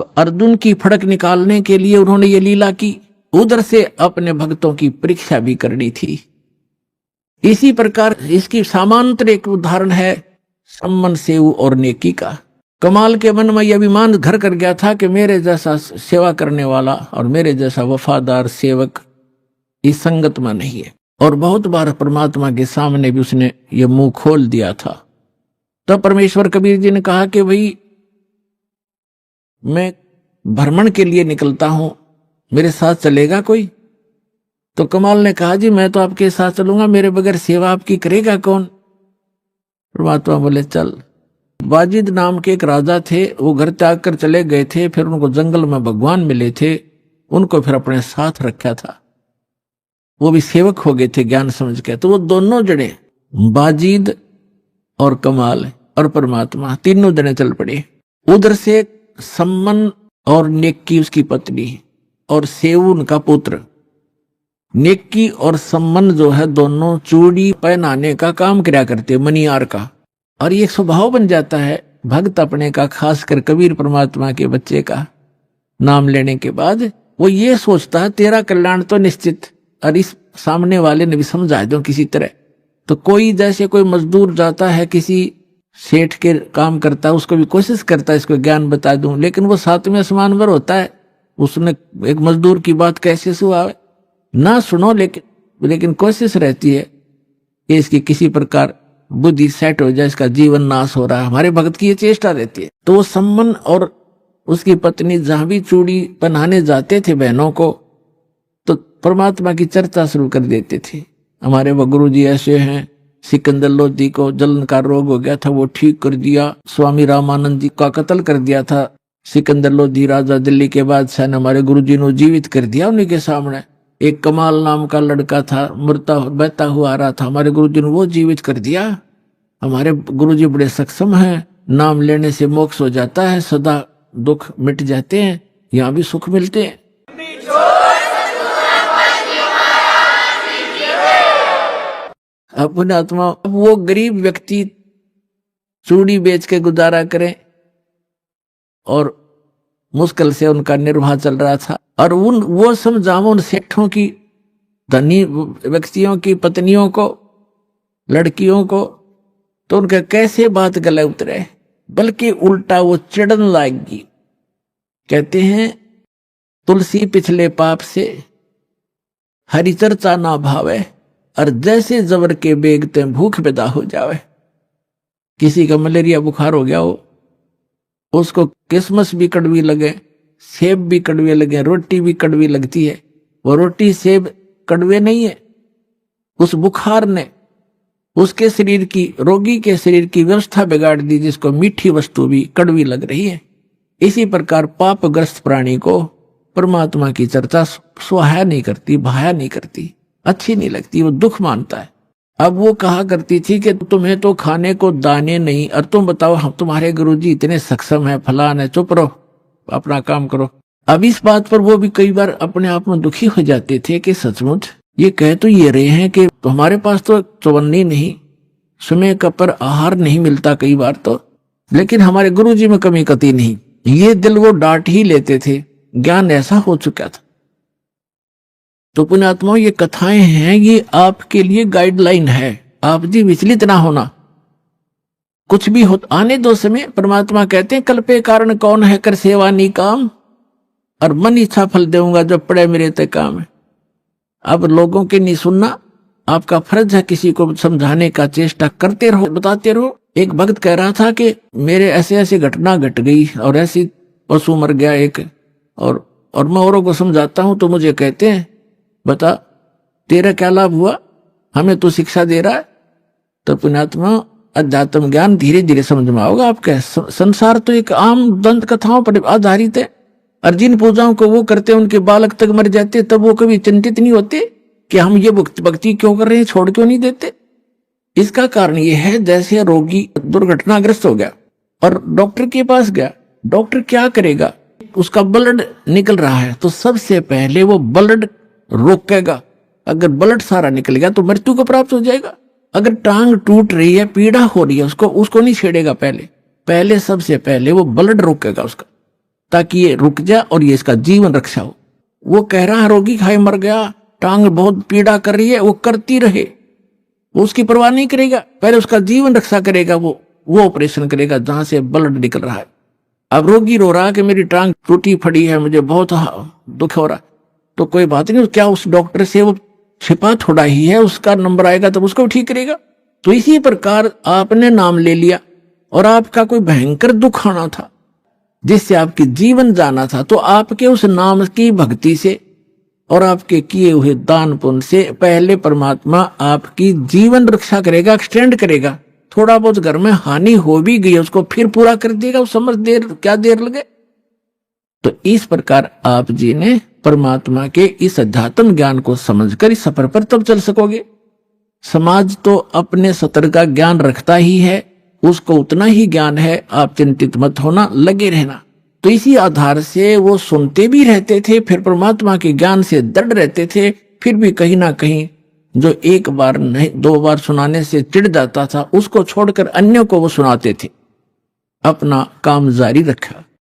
अब अर्जुन की फड़क निकालने के लिए उन्होंने ये लीला की, उधर से अपने भक्तों की परीक्षा भी करनी थी। इसी प्रकार इसकी समांतर एक उदाहरण है सम्मन सेव और नेकी का। कमाल के मन में यह अभिमान घर कर गया था कि मेरे जैसा सेवा करने वाला और मेरे जैसा वफादार सेवक इस संगत में नहीं है। और बहुत बार परमात्मा के सामने भी उसने ये मुंह खोल दिया था। तो परमेश्वर कबीर जी ने कहा कि भाई मैं भ्रमण के लिए निकलता हूं, मेरे साथ चलेगा कोई? तो कमाल ने कहा जी मैं तो आपके साथ चलूंगा, मेरे बगैर सेवा आपकी करेगा कौन? परमात्मा बोले चल। बाजिद नाम के एक राजा थे, वो घर त्याग कर चले गए थे, फिर उनको जंगल में भगवान मिले थे, उनको फिर अपने साथ रखा था, वो भी सेवक हो गए थे ज्ञान समझ के। तो वो दोनों जने बाजिद और कमाल और परमात्मा तीनों जने चल पड़े। उधर से सम्मन और नेकी उसकी पत्नी और सेवुन का पुत्र। नेकी और सम्मन जो है दोनों चूड़ी पहनाने का काम किया करते, मनियार का। और ये स्वभाव बन जाता है भक्त अपने का, खासकर कबीर परमात्मा के बच्चे का नाम लेने के बाद वो ये सोचता है तेरा कल्याण तो निश्चित, और इस सामने वाले ने भी समझा दो किसी तरह। तो कोई जैसे कोई मजदूर जाता है किसी सेठ के काम करता है, उसको भी कोशिश करता है इसको ज्ञान बता दूं, लेकिन वो सातवें आसमान पर होता है, उसने एक मजदूर की बात कैसे सुनावे ना सुनो, लेकिन कोशिश रहती है कि इसकी किसी प्रकार बुद्धि सेट हो जाए, इसका जीवन नाश हो रहा है। हमारे भक्त की ये चेष्टा रहती है। तो वो सम्मन और उसकी पत्नी जहां भी चूड़ी पहनाने जाते थे बहनों को, तो परमात्मा की चर्चा शुरू कर देते थे। हमारे वो गुरु जी ऐसे हैं, सिकंदर लोधी को जलन का रोग हो गया था, वो ठीक कर दिया। स्वामी रामानंद जी का कत्ल कर दिया था सिकंदर लोधी राजा, दिल्ली के बादशाह ने हमारे गुरु जी ने जीवित कर दिया उन्हीं के सामने। एक कमाल नाम का लड़का था, मरता बहता हुआ आ रहा था, हमारे गुरु जी ने वो जीवित कर दिया। हमारे गुरु जी बड़े सक्षम हैं, नाम लेने से मोक्ष हो जाता है, सदा दुख मिट जाते हैं, यहाँ भी सुख मिलते हैं। अपने आत्मा वो गरीब व्यक्ति चूड़ी बेच के गुजारा करें और मुश्किल से उनका निर्वाह चल रहा था, और वो समझाओ उन सेठों की धनी व्यक्तियों की पत्नियों को, लड़कियों को, तो उनका कैसे बात गले उतरे, बल्कि उल्टा वो चिढ़न लाएगी। कहते हैं तुलसी पिछले पाप से हरि चर्चा ना भावे, और जैसे जबर के बेगते भूख पैदा हो जावे। किसी का मलेरिया बुखार हो गया हो, उसको किसमस भी कड़वी लगे, सेब भी कड़वे लगे, रोटी भी कड़वी लगती है, वो रोटी सेब कड़वे नहीं है, उस बुखार ने उसके शरीर की, रोगी के शरीर की व्यवस्था बिगाड़ दी, जिसको मीठी वस्तु भी कड़वी लग रही है। इसी प्रकार पापग्रस्त प्राणी को परमात्मा की चर्चा सुहाया नहीं करती, भाया नहीं करती, अच्छी नहीं लगती, वो दुख मानता है। अब वो कहा करती थी कि तुम्हें तो खाने को दाने नहीं, और तुम बताओ हम तुम्हारे गुरुजी इतने सक्षम है, फलान है, चुप रहो अपना काम करो। अब इस बात पर वो भी कई बार अपने आप में दुखी हो जाते थे कि सचमुच ये कह तो ये रहे हैं कि तो हमारे पास तो चवन्नी नहीं, समय का पर आहार नहीं मिलता कई बार तो, लेकिन हमारे गुरुजी में कमी कती नहीं। ये दिल वो डांट ही लेते थे, ज्ञान ऐसा हो चुका था। तो पुण्यात्माओं ये कथाएं हैं, ये आपके लिए गाइडलाइन है, आप जी विचलित ना होना। कुछ भी हो आने दो समय। परमात्मा कहते हैं कल पे कारण कौन है कर सेवा नी काम, और मन इच्छा फल देऊंगा जो पड़े मेरे ते काम है। अब लोगों के नहीं सुनना, आपका फर्ज है किसी को समझाने का चेष्टा करते रहो, बताते रहो। एक भक्त कह रहा था कि मेरे ऐसे ऐसे घटना घट गई और ऐसी पशु मर गया एक, और मैं औरों को समझाता हूं तो मुझे कहते हैं बता तेरा क्या लाभ हुआ, हमें तो शिक्षा दे रहा है। तो पुण्यात्मा अध्यात्म ज्ञान धीरे धीरे समझ में आओगे आपके। संसार तो एक आम दंत कथाओं पर आधारित है, और जिन पूजाओं को वो करते हैं उनके बालक तक मर जाते, तब वो कभी चिंतित नहीं होते कि हम ये भक्ति क्यों कर रहे हैं, छोड़ क्यों नहीं देते। इसका कारण ये है जैसे रोगी दुर्घटनाग्रस्त हो गया और डॉक्टर के पास गया, डॉक्टर क्या करेगा, उसका ब्लड निकल रहा है तो सबसे पहले वो ब्लड रोकेगा। अगर ब्लड सारा निकल गया तो मृत्यु को प्राप्त हो जाएगा। अगर टांग टूट रही है, पीड़ा हो रही है, उसको नहीं छेड़ेगा, पहले सबसे पहले वो ब्लड रोकेगा उसका। ताकि ये रुक जाए और ये इसका जीवन रक्षा हो। वो कह रहा है रोगी खाए मर गया, टांग बहुत पीड़ा कर रही है, वो करती रहे, वो उसकी परवाह नहीं करेगा, पहले उसका जीवन रक्षा करेगा, वो ऑपरेशन करेगा जहां से ब्लड निकल रहा है। अब रोगी रो रहा है कि मेरी टांग टूटी फड़ी है, मुझे बहुत दुख हो रहा, तो कोई बात नहीं, क्या उस डॉक्टर से वो छिपा थोड़ा ही है, उसका नंबर आएगा तब उसको ठीक करेगा। तो इसी प्रकार आपने नाम ले लिया और आपका कोई भयंकर दुख आना था जिससे आपकी जीवन जाना था, तो आपके उस नाम की भक्ति से और आपके किए हुए दान पुण्य से पहले परमात्मा आपकी जीवन रक्षा करेगा, एक्सटेंड करेगा। थोड़ा बहुत घर में हानि हो भी गई उसको फिर पूरा कर देगा, उस समझ क्या देर लगे। तो इस प्रकार आप जी ने परमात्मा के इस अध्यात्म ज्ञान को समझकर इस सफर पर तब चल सकोगे। समाज तो अपने सतर का ज्ञान रखता ही है, उसको उतना ही ज्ञान है, आप चिंतित मत होना, लगे रहना। तो इसी आधार से वो सुनते भी रहते थे, फिर परमात्मा के ज्ञान से दृढ़ रहते थे, फिर भी कहीं ना कहीं जो एक बार नहीं 2 बार सुनाने से चिढ़ जाता था उसको छोड़कर अन्यों को वो सुनाते थे, अपना काम जारी रखा।